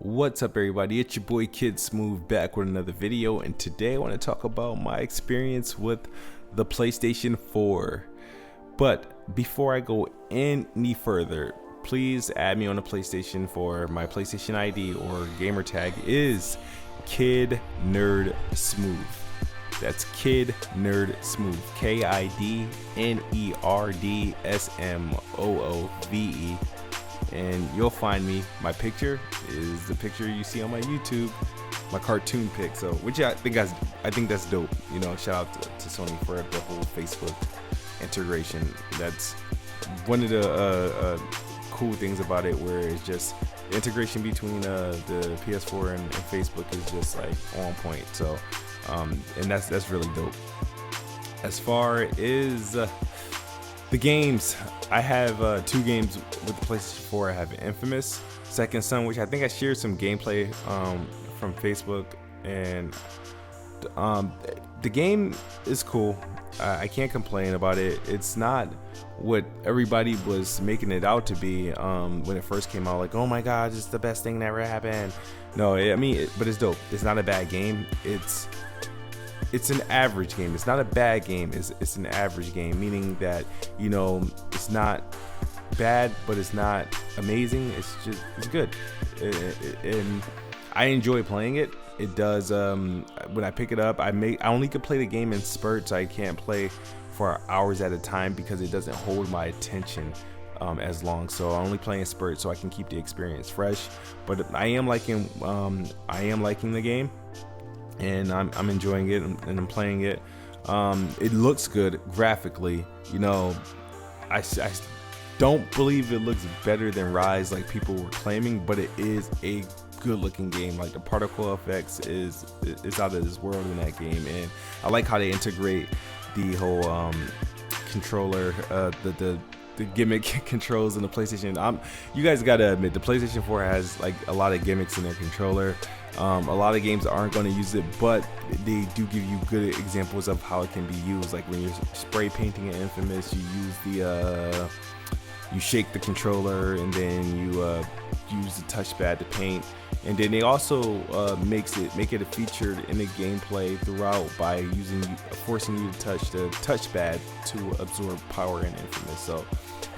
What's up, everybody? It's your boy Kid Smooth back with another video, and today I want to talk about my experience with the PlayStation 4. But before I go any further, please add me on the PlayStation 4. My PlayStation ID or gamer tag is Kid Nerd Smooth. That's Kid Nerd Smooth. KIDNERDSMOOVE. And you'll find me. My picture is the picture you see on my YouTube, my cartoon pic. So, which I think that's dope. You know, shout out to Sony for the whole Facebook integration. That's one of the cool things about it, where it's just the integration between the PS4 and Facebook is just like on point. So, and that's really dope. As far as the games, I have two games with the PlayStation 4. I have Infamous Second Son, which I think I shared some gameplay from Facebook, and the game is cool. I can't complain about it. It's not what everybody was making it out to be when it first came out. Like, oh my god, it's the best thing that ever happened. No, but it's dope. It's not a bad game. It's an average game. It's not a bad game. It's an average game, meaning that, you know, it's not bad, but it's not amazing. It's good, and I enjoy playing it. It does. When I pick it up, I only can play the game in spurts. I can't play for hours at a time because it doesn't hold my attention as long. So I only play in spurts so I can keep the experience fresh. But I am liking the game. And I'm enjoying it, and I'm playing it. It looks good graphically. You know, I don't believe it looks better than Rise like people were claiming, but it is a good looking game. Like, the particle effects is out of this world in that game, and I like how they integrate the whole controller, the gimmick controls in the PlayStation. You guys gotta admit, the PlayStation 4 has like a lot of gimmicks in their controller. A lot of games aren't going to use it, but they do give you good examples of how it can be used. Like when you're spray painting in Infamous, you use you shake the controller, and then you use the touchpad to paint. And then they also make it a feature in the gameplay throughout by forcing you to touch the touchpad to absorb power in Infamous. So,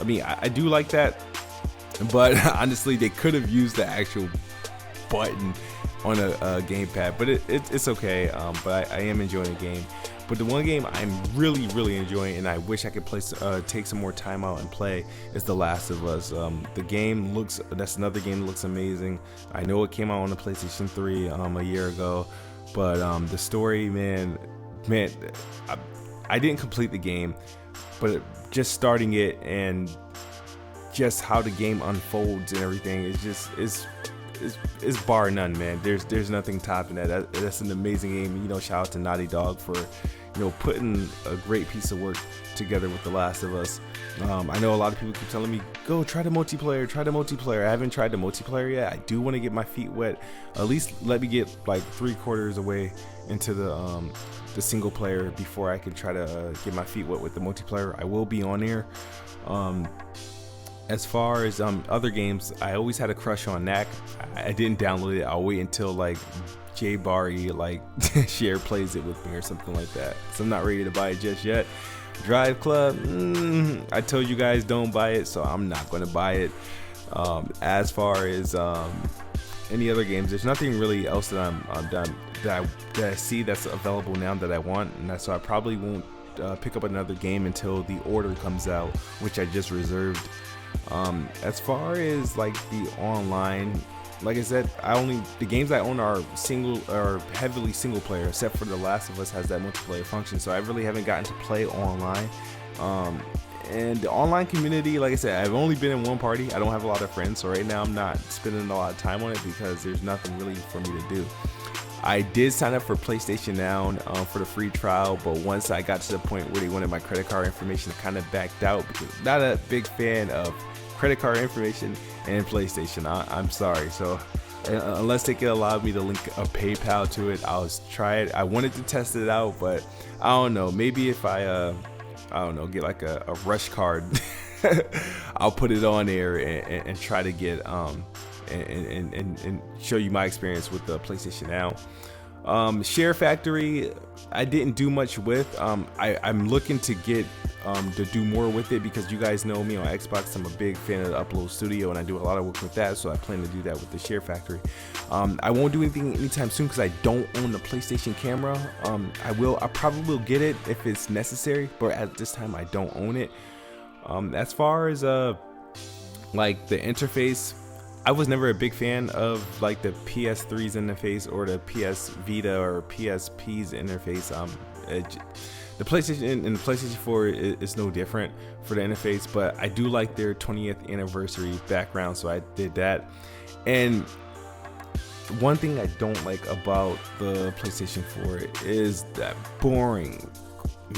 I mean, I do like that, but honestly, they could have used the actual button on a gamepad, but it's okay. But I am enjoying the game. But the one game I'm really enjoying, and I wish I could take some more time out and play, is The Last of Us. That's another game that looks amazing. I know it came out on the PlayStation 3 a year ago, but the story, man, I didn't complete the game, but just starting it and just how the game unfolds and everything is bar none, man. There's nothing topping that. That's an amazing game. You know, shout out to Naughty Dog for, you know, putting a great piece of work together with The Last of Us. I know a lot of people keep telling me, go try the multiplayer. I haven't tried the multiplayer yet. I do want to get my feet wet. At least let me get like 3/4 away into the single player before I can try to get my feet wet with the multiplayer. I will be on there. As far as other games, I always had a crush on Knack. I didn't download it. I'll wait until like Jay Barry share plays it with me or something like that. So I'm not ready to buy it just yet. Drive Club, I told you guys don't buy it, so I'm not going to buy it. As far as any other games, there's nothing really else that I'm done that I see that's available now that I want, and so I probably won't pick up another game until The Order comes out, which I just reserved. As far as like the online, like I said, the games I own are heavily single player, except for The Last of Us has that multiplayer function. So I really haven't gotten to play online. And the online community, like I said, I've only been in one party. I don't have a lot of friends, so right now I'm not spending a lot of time on it because there's nothing really for me to do. I did sign up for PlayStation Now for the free trial, but once I got to the point where they wanted my credit card information, I kind of backed out because I'm not a big fan of credit card information and PlayStation. I'm sorry. So unless they can allow me to link a PayPal to it, I'll try it. I wanted to test it out, but I don't know. Maybe if I get like a rush card, I'll put it on there and try to get and show you my experience with the PlayStation Now. Share Factory, I didn't do much with. I'm looking to get to do more with it, because you guys know me on Xbox. I'm a big fan of the Upload Studio, and I do a lot of work with that. So I plan to do that with the Share Factory. I won't do anything anytime soon because I don't own the PlayStation camera. I probably will get it if it's necessary, but at this time I don't own it. As far as like the interface, I was never a big fan of like the PS3's interface or the PS Vita or PSP's interface. The PlayStation and the PlayStation 4 is no different for the interface, but I do like their 20th anniversary background, so I did that. And one thing I don't like about the PlayStation 4 is that boring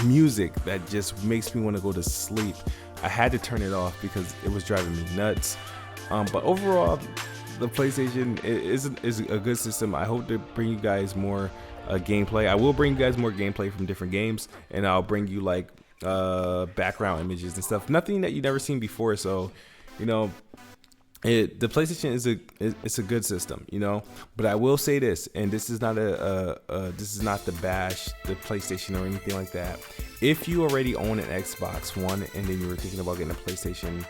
music that just makes me want to go to sleep. I had to turn it off because it was driving me nuts. But overall, the PlayStation is a good system. I hope to bring you guys more gameplay. I will bring you guys more gameplay from different games, and I'll bring you like background images and stuff. Nothing that you've never seen before. So, you know, the PlayStation is a good system, you know. But I will say this, and this is not this is not to bash the PlayStation or anything like that. If you already own an Xbox One and then you were thinking about getting a PlayStation,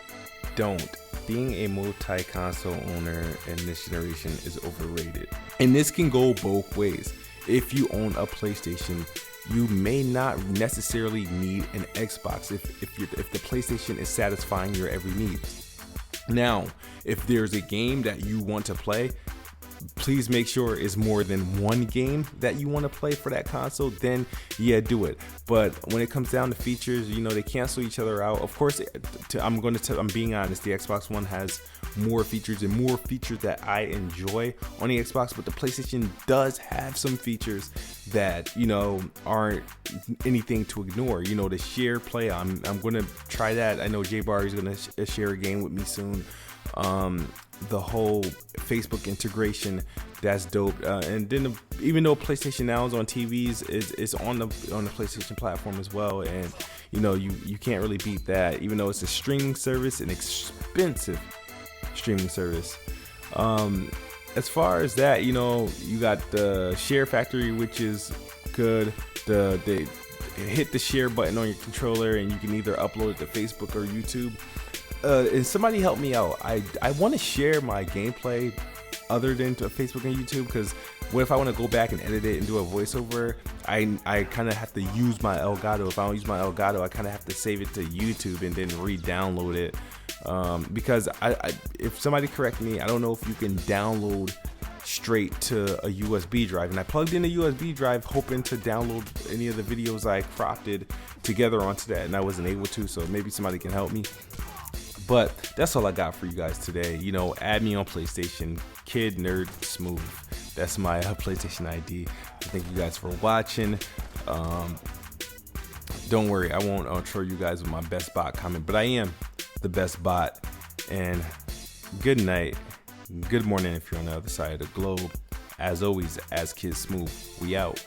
don't. Being a multi-console owner in this generation is overrated. And this can go both ways. If you own a PlayStation, you may not necessarily need an Xbox if the PlayStation is satisfying your every need. Now, if there's a game that you want to play, please make sure it's more than one game that you want to play for that console, then yeah, do it. But when it comes down to features, you know, they cancel each other out. Of course, I'm being honest, the Xbox One has more features that I enjoy on the Xbox, but the PlayStation does have some features that, you know, aren't anything to ignore. You know, the share play, I'm going to try that. I know J Bar is going to share a game with me soon. The whole Facebook integration, that's dope. And then even though PlayStation Now is on TVs, it's on the PlayStation platform as well. And you know, you can't really beat that, even though it's a streaming service, an expensive streaming service. As far as that, you know, you got the Share Factory, which is good. They hit the share button on your controller, and you can either upload it to Facebook or YouTube. And somebody help me out. I want to share my gameplay other than to Facebook and YouTube, because what if I want to go back and edit it and do a voiceover? I kind of have to use my Elgato. If I don't use my Elgato, I kind of have to save it to YouTube and then re-download it. Because if somebody correct me, I don't know if you can download straight to a USB drive. And I plugged in a USB drive hoping to download any of the videos I cropped it together onto that, and I wasn't able to, so maybe somebody can help me. But that's all I got for you guys today. You know, add me on PlayStation, Kid Nerd Smooth. That's my PlayStation ID. Thank you guys for watching. Don't worry, I won't troll you guys with my best bot comment, but I am the best bot. And good night, good morning if you're on the other side of the globe. As always, as Kid Smooth, we out.